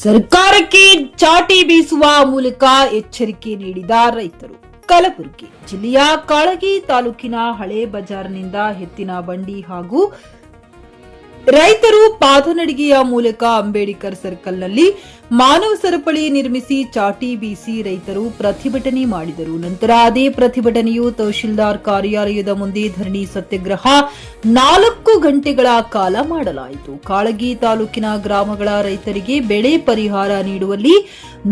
ಸರ್ಕಾರಕ್ಕೆ ಚಾಟಿ ಬೀಸುವ ಮೂಲಕ ಎಚ್ಚರಿಕೆ ನೀಡಿದ ರೈತರು. ಕಲಬುರಗಿ ಜಿಲ್ಲೆಯ ಕಾಳಗಿ ತಾಲೂಕಿನ ಹಳೆ ಬಜಾರ್ನಿಂದ ಎತ್ತಿನ ಬಂಡಿ ಹಾಗೂ ರೈತರು ಪಾದನಡಿಗೆಯ ಮೂಲಕ ಅಂಬೇಡ್ಕರ್ ಸರ್ಕಲ್ನಲ್ಲಿ ಮಾನವ ಸರಪಳಿ ನಿರ್ಮಿಸಿ ಚಾಟಿ ಬೀಸಿ ರೈತರು ಪ್ರತಿಭಟನೆ ಮಾಡಿದರು. ನಂತರ ಅದೇ ಪ್ರತಿಭಟನೆಯು ತಹಶೀಲ್ದಾರ್ ಕಾರ್ಯಾಲಯದ ಮುಂದೆ ಧರಣಿ ಸತ್ಯಾಗ್ರಹ 4 ಗಂಟೆಗಳ ಕಾಲ ಮಾಡಲಾಯಿತು. ಕಾಳಗಿ ತಾಲೂಕಿನ ಗ್ರಾಮಗಳ ರೈತರಿಗೆ ಬೆಳೆ ಪರಿಹಾರ ನೀಡುವಲ್ಲಿ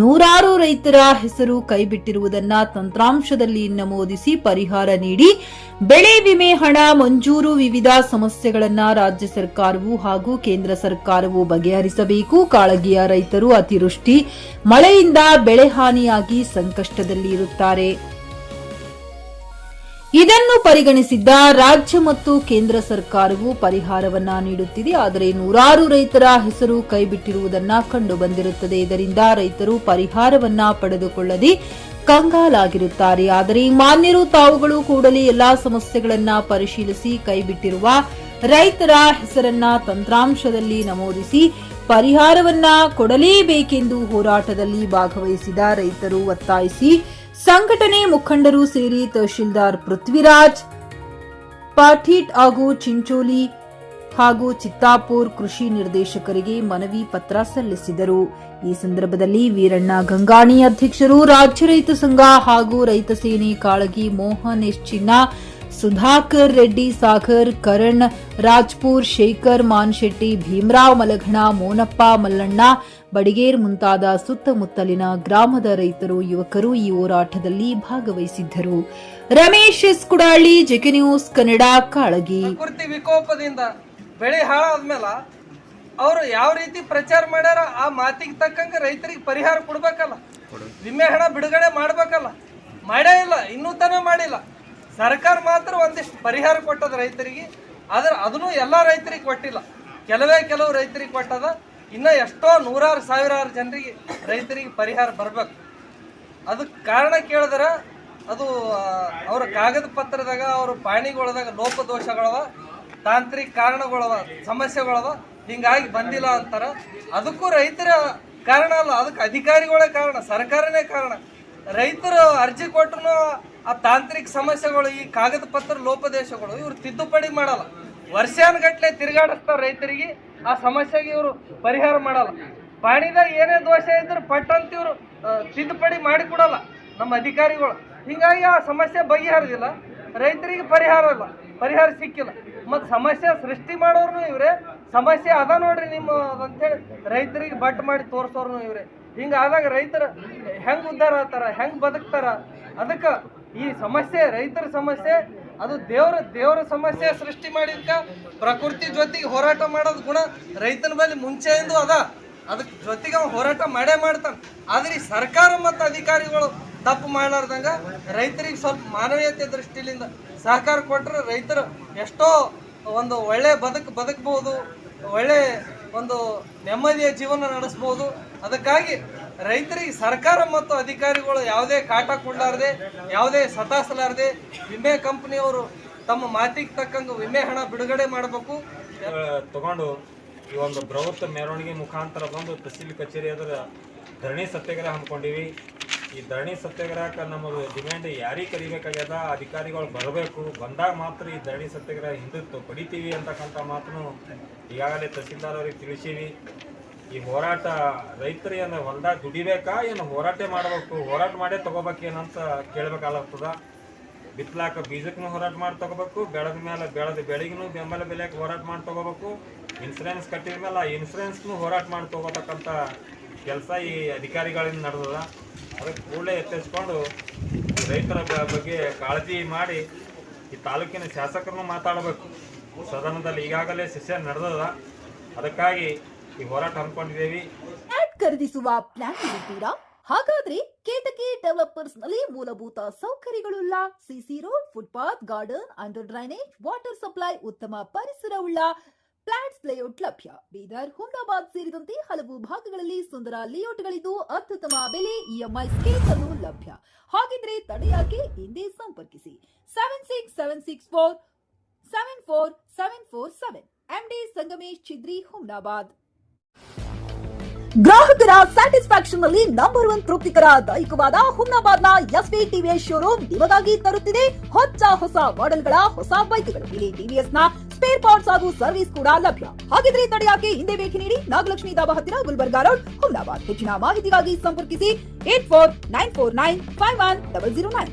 ನೂರಾರು ರೈತರ ಹೆಸರು ಕೈಬಿಟ್ಟಿರುವುದನ್ನ ತಂತ್ರಾಂಶದಲ್ಲಿ ನಮೂದಿಸಿ ಪರಿಹಾರ ನೀಡಿ ಬೆಳೆ ವಿಮೆ ಹಣ ಮಂಜೂರು, ವಿವಿಧ ಸಮಸ್ಯೆಗಳನ್ನ ರಾಜ್ಯ ಸರ್ಕಾರವು ಹಾಗೂ ಕೇಂದ್ರ ಸರ್ಕಾರವು ಬಗೆಹರಿಸಬೇಕು. ಕಾಳಗಿಯ ರೈತರು ಅತಿವೃಷ್ಟಿ ಮಳೆಯಿಂದ ಬೆಳೆ ಹಾನಿಯಾಗಿ ಸಂಕಷ್ಟದಲ್ಲಿ ಇರುತ್ತಾರೆ. ಇದನ್ನು ಪರಿಗಣಿಸಿದ್ದ ರಾಜ್ಯ ಮತ್ತು ಕೇಂದ್ರ ಸರ್ಕಾರವು ಪರಿಹಾರವನ್ನ ನೀಡುತ್ತಿದೆ. ಆದರೆ ನೂರಾರು ರೈತರ ಹೆಸರು ಕೈಬಿಟ್ಟಿರುವುದನ್ನ ಕಂಡು ಬಂದಿರುತ್ತದೆ. ಇದರಿಂದ ರೈತರು ಪರಿಹಾರವನ್ನ ಪಡೆದುಕೊಳ್ಳದೆ ಕಂಗಾಲಾಗಿರುತ್ತಾರೆ. ಆದರೆ ಮಾನ್ಯರು ತಾವುಗಳು ಕೂಡಲೇ ಎಲ್ಲಾ ಸಮಸ್ಯೆಗಳನ್ನ ಪರಿಶೀಲಿಸಿ ಕೈಬಿಟ್ಟಿರುವ ರೈತರ ಹೆಸರನ್ನ ತಂತ್ರಾಂಶದಲ್ಲಿ ನಮೂದಿಸಿ ಪರಿಹಾರವನ್ನ ಕೊಡಲೇಬೇಕೆಂದು ಹೋರಾಟದಲ್ಲಿ ಭಾಗವಹಿಸಿದ ರೈತರು ಒತ್ತಾಯಿಸಿ ಸಂಘಟನೆ ಮುಖಂಡರು ಸೇರಿ ತಹಶೀಲ್ದಾರ್ ಪೃಥ್ವಿರಾಜ್ ಪಾಟೀಲ್ ಹಾಗೂ ಚಿಂಚೋಲಿ ಹಾಗೂ ಚಿತ್ತಾಪುರ್ ಕೃಷಿ ನಿರ್ದೇಶಕರಿಗೆ ಮನವಿ ಪತ್ರ ಸಲ್ಲಿಸಿದರು. ಈ ಸಂದರ್ಭದಲ್ಲಿ ವೀರಣ್ಣ ಗಂಗಾಣಿ ಅಧ್ಯಕ್ಷರು, ರಾಜ್ಯ ರೈತ ಸಂಘ ಹಾಗೂ ರೈತ ಸೇನೆ ಕಾಳಗಿ ಮೋಹನ್ ಎಸ್ ಚಿನ್ನ, ಸುಧಾಕರ್ ರೆಡ್ಡಿ ಸಾಗರ್, ಕರಣ್ ರಾಜ್ಪುರ್, ಶೇಖರ್ ಮಾನ್ಶೆಟ್ಟಿ, ಭೀಮರಾವ್ ಮಲಘಣ, ಮೋನಪ್ಪ ಮಲ್ಲಣ್ಣ ಬಡಿಗೇರ್ ಮುಂತಾದ ಸುತ್ತಮುತ್ತಲಿನ ಗ್ರಾಮದ ರೈತರು, ಯುವಕರು ಈ ಹೋರಾಟದಲ್ಲಿ ಭಾಗವಹಿಸಿದ್ದರು. Ramesh S Kudali, JK news Kannada, Kalagi. ಪ್ರಕೃತಿ ವಿಕೋಪದಿಂದ ಬೆಳೆ ಹಾಳಾದ್ಮೇಲೆ ಅವರು ಯಾವ ರೀತಿ ಪ್ರಚಾರ ಮಾಡ್ಯಾರ ಆ ಮಾತಿಗೆ ತಕ್ಕಂಗೆ ರೈತರಿಗೆ ಪರಿಹಾರ ಕೊಡ್ಬೇಕಲ್ಲ, ವಿಮೆ ಹಣ ಬಿಡುಗಡೆ ಮಾಡ್ಬೇಕಲ್ಲ, ಮಾಡೇ ಇಲ್ಲ, ಇನ್ನೂ ತನ ಮಾಡಿಲ್ಲ. ಸರ್ಕಾರ ಮಾತ್ರ ಒಂದಿಷ್ಟು ಪರಿಹಾರ ಕೊಟ್ಟದ ರೈತರಿಗೆ, ಆದ್ರೆ ಅದನ್ನು ಎಲ್ಲಾ ರೈತರಿಗೆ ಕೊಟ್ಟಿಲ್ಲ, ಕೆಲವು ರೈತರಿಗೆ ಕೊಟ್ಟದ. ಇನ್ನ ಎಷ್ಟೋ ನೂರಾರು ಸಾವಿರಾರು ಜನರಿಗೆ ರೈತರಿಗೆ ಪರಿಹಾರ ಬರ್ಬೇಕು. ಅದಕ್ಕೆ ಕಾರಣ ಕೇಳಿದ್ರ ಅದು ಅವರ ಕಾಗದ ಪತ್ರದಾಗ ಅವ್ರ ಪಾಣಿಗಳದಾಗ ಲೋಪದೋಷಗಳವ, ತಾಂತ್ರಿಕ ಕಾರಣಗಳವ, ಸಮಸ್ಯೆಗಳವ, ಹಿಂಗಾಗಿ ಬಂದಿಲ್ಲ ಅಂತಾರ. ಅದಕ್ಕೂ ರೈತರ ಕಾರಣ ಅಲ್ಲ, ಅದಕ್ಕೆ ಅಧಿಕಾರಿಗಳೇ ಕಾರಣ, ಸರ್ಕಾರನೇ ಕಾರಣ. ರೈತರು ಅರ್ಜಿ ಕೊಟ್ಟರು ಆ ತಾಂತ್ರಿಕ ಸಮಸ್ಯೆಗಳು, ಈ ಕಾಗದ ಪತ್ರ ಲೋಪದೇಶಗಳು ಇವ್ರು ತಿದ್ದುಪಡಿ ಮಾಡಲ್ಲ. ವರ್ಷಾನುಗಟ್ಲೆ ತಿರುಗಾಡಿಸ್ತಾರ ರೈತರಿಗೆ, ಆ ಸಮಸ್ಯೆಗೆ ಇವರು ಪರಿಹಾರ ಮಾಡಲ್ಲ. ಪಾಣಿದಾಗ ಏನೇ ದೋಷ ಇದ್ರು ಪಟ್ಟಂತ ಇವರು ತಿದ್ದುಪಡಿ ಮಾಡಿಕೊಡಲ್ಲ ನಮ್ಮ ಅಧಿಕಾರಿಗಳು. ಹಿಂಗಾಗಿ ಆ ಸಮಸ್ಯೆ ಬಗೆಹರಿದಿಲ್ಲ, ರೈತರಿಗೆ ಪರಿಹಾರ ಇಲ್ಲ, ಪರಿಹಾರ ಸಿಕ್ಕಿಲ್ಲ. ಮತ್ತು ಸಮಸ್ಯೆ ಸೃಷ್ಟಿ ಮಾಡೋರ್ನು ಇವ್ರೆ, ಸಮಸ್ಯೆ ಅದ ನೋಡ್ರಿ ನಿಮ್ಮ ಅಂತೇಳಿ ರೈತರಿಗೆ ಬಟ್ ಮಾಡಿ ತೋರಿಸೋರ್ನು ಇವ್ರೆ. ಹಿಂಗಾದಾಗ ರೈತರು ಹೆಂಗ್ ಉದ್ಧಾರ ಆಗ್ತಾರ, ಹೆಂಗ್ ಬದುಕ್ತಾರ? ಅದಕ್ಕೆ ಈ ಸಮಸ್ಯೆ ರೈತರ ಸಮಸ್ಯೆ ಅದು ದೇವರ ಸಮಸ್ಯೆ ಸೃಷ್ಟಿ ಮಾಡಿದ್ಕ ಪ್ರಕೃತಿ ಜೊತೆಗೆ ಹೋರಾಟ ಮಾಡೋದು ಗುಣ ರೈತನ ಬಳಿ ಮುಂಚೆಯಿಂದ ಅದ. ಅದಕ್ಕೆ ಜೊತೆಗೆ ಅವ್ನು ಹೋರಾಟ ಮಾಡೇ ಮಾಡ್ತಾನೆ. ಆದ್ರೆ ಈ ಸರ್ಕಾರ ಮತ್ತು ಅಧಿಕಾರಿಗಳು ತಪ್ಪು ಮಾಡಲಾರ್ದಂಗ ರೈತರಿಗೆ ಸ್ವಲ್ಪ ಮಾನವೀಯತೆ ದೃಷ್ಟಿಯಿಂದ ಸಹಕಾರ ಕೊಟ್ಟರೆ ರೈತರು ಎಷ್ಟೋ ಒಂದು ಒಳ್ಳೆ ಬದುಕಬಹುದು, ಒಳ್ಳೆ ಒಂದು ನೆಮ್ಮದಿಯ ಜೀವನ ನಡೆಸಬಹುದು. ಅದಕ್ಕಾಗಿ ರೈತರಿಗೆ ಸರ್ಕಾರ ಮತ್ತು ಅಧಿಕಾರಿಗಳು ಯಾವುದೇ ಕಾಟ ಕೊಡಲಾರದೆ, ಯಾವುದೇ ಸತಾಸಲಾರದೆ ವಿಮೆ ಕಂಪನಿಯವರು ತಮ್ಮ ಮಾತಿಗೆ ತಕ್ಕಂಗೆ ವಿಮೆ ಹಣ ಬಿಡುಗಡೆ ಮಾಡಬೇಕು ತಗೊಂಡು ಈ ಒಂದು ಬೃಹತ್ ಮೆರವಣಿಗೆ ಮುಖಾಂತರ ಬಂದು ತಹಸೀಲ್ ಕಚೇರಿ ಅದರ ಧರಣಿ ಸತ್ಯಾಗ್ರಹ ಹಮ್ಮಿಕೊಂಡಿವಿ. ಈ ಧರಣಿ ಸತ್ಯಾಗ್ರಹಕ್ಕೆ ನಮ್ಮದು ಡಿಮ್ಯಾಂಡ್ ಯಾರಿಗೆ ಕರಿಬೇಕಾಗ್ಯದ, ಅಧಿಕಾರಿಗಳು ಬರಬೇಕು, ಬಂದಾಗ ಮಾತ್ರ ಈ ಧರಣಿ ಸತ್ಯಾಗ್ರಹ ಹಿಂದಕ್ಕೆ ಪಡಿತೀವಿ ಅಂತಕ್ಕಂಥ ಮಾತನ್ನು ಈಗಾಗಲೇ ತಹಸೀಲ್ದಾರ್ ಅವ್ರಿಗೆ ತಿಳಿಸೀವಿ. ಈ ಹೋರಾಟ ರೈತರು ಏನು ಹೊಲ್ದಾಗ ದುಡಿಬೇಕಾ, ಏನು ಹೋರಾಟ ಮಾಡಬೇಕು, ಹೋರಾಟ ಮಾಡೇ ತೊಗೋಬೇಕೇನಂತ ಕೇಳಬೇಕಾಗ್ತದ. ಬಿತ್ತಲಾಕ ಬೀಜಕ್ಕೂ ಹೋರಾಟ ಮಾಡಿ ತೊಗೋಬೇಕು, ಬೆಳೆದ ಮೇಲೆ ಬೆಳೆದ ಬೆಳೆಗೂ ಬೆಂಬಲ ಬೆಲೆಗೆ ಹೋರಾಟ ಮಾಡಿ ತೊಗೋಬೇಕು, ಇನ್ಸೂರೆನ್ಸ್ ಕಟ್ಟಿದ ಮೇಲೆ ಆ ಇನ್ಸೂರೆನ್ಸ್ನು ಹೋರಾಟ ಮಾಡಿ ತೊಗೋತಕ್ಕಂಥ ಕೆಲಸ ಈ ಅಧಿಕಾರಿಗಳಿಂದ ನಡೆದದ. ಅದಕ್ಕೆ ಕೂಡಲೇ ಎಚ್ಚರಿಸ್ಕೊಂಡು ರೈತರ ಬಗ್ಗೆ ಕಾಳಜಿ ಮಾಡಿ ಈ ತಾಲೂಕಿನ ಶಾಸಕರನ್ನು ಮಾತಾಡಬೇಕು. ಸದನದಲ್ಲಿ ಈಗಾಗಲೇ ಸೆಷನ್ ನಡೆದದ, ಅದಕ್ಕಾಗಿ ಈ ಹೋರಾಟ ಹಮ್ಮಿಕೊಂಡಿದ್ದೇವೆ. ಖರೀದಿಸುವ ಪ್ಲಾನ್ ಇರುತ್ತೀರಾ? ಹಾಗಾದ್ರೆ ಕೇತಕಿ ಡೆವಲಪರ್ಸ್ ನಲ್ಲಿ ಮೂಲಭೂತ ಸೌಕರ್ಯಗಳುಳ್ಳ CC road, footpath, garden, under drainage, water supply, ಉತ್ತಮ ಪರಿಸರವುಳ್ಳ ಫ್ಲಾಟ್ಸ್ ಲೇಔಟ್ ಲಭ್ಯ. ಬೀದರ್, ಹುಮ್ನಾಬಾದ್ ಸೇರಿದಂತೆ ಹಲವು ಭಾಗಗಳಲ್ಲಿ ಸುಂದರ ಲೇಔಟ್ಗಳಿದ್ದು ಅತ್ಯುತ್ತಮ ಬೆಲೆ, ಇಎಂಐ ಸ್ಕೀಮ್ಸ್ ಅನ್ನು ಲಭ್ಯ. ಹಾಗಿದ್ರೆ ತಡೆಯಾಕೆ? ಹಿಂದೆ ಸಂಪರ್ಕಿಸಿ 7676474747 MD ಸಂಗಮೇಶ್ ಚಿದ್ರಿ, ಹುಮ್ನಾಬಾದ್. ಗ್ರಾಹಕರ ಸ್ಯಾಟಿಸ್ಫ್ಯಾಕ್ಷನ್ ನಲ್ಲಿ ನಂಬರ್ 1 ತೃಪ್ತಿಕರ ದೈಹಿಕವಾದ ಹುಮ್ನಾಬಾದ್ನ ಎಸ್ವಿ ಟಿವಿಎಸ್ ಶೋರೂಮ್ ನಿಮಗಾಗಿ ತರುತ್ತಿದೆ ಹೊಸ ಮಾಡೆಲ್ಗಳ ಹೊಸ ಬೈಕ್ಗಳು. ಇಲ್ಲಿ ಟಿವಿಎಸ್ ನ ಸ್ಪೇರ್ ಪಾರ್ಟ್ಸ್ ಹಾಗೂ ಸರ್ವಿಸ್ ಕೂಡ ಲಭ್ಯ. ಹಾಗಿದ್ರೆ ತಡೆಯಾಕೆ ಹಿಂದೆ ಭೇಟಿ ನೀಡಿ ನಾಗಲಕ್ಷ್ಮಿ ಧಾಬಾ ಹತ್ತಿರ ಗುಲ್ಬರ್ಗಾ ರೋಡ್, ಹುಮ್ನಾಬಾದ್. ಹೆಚ್ಚಿನ ಮಾಹಿತಿಗಾಗಿ ಸಂಪರ್ಕಿಸಿ 8494951009.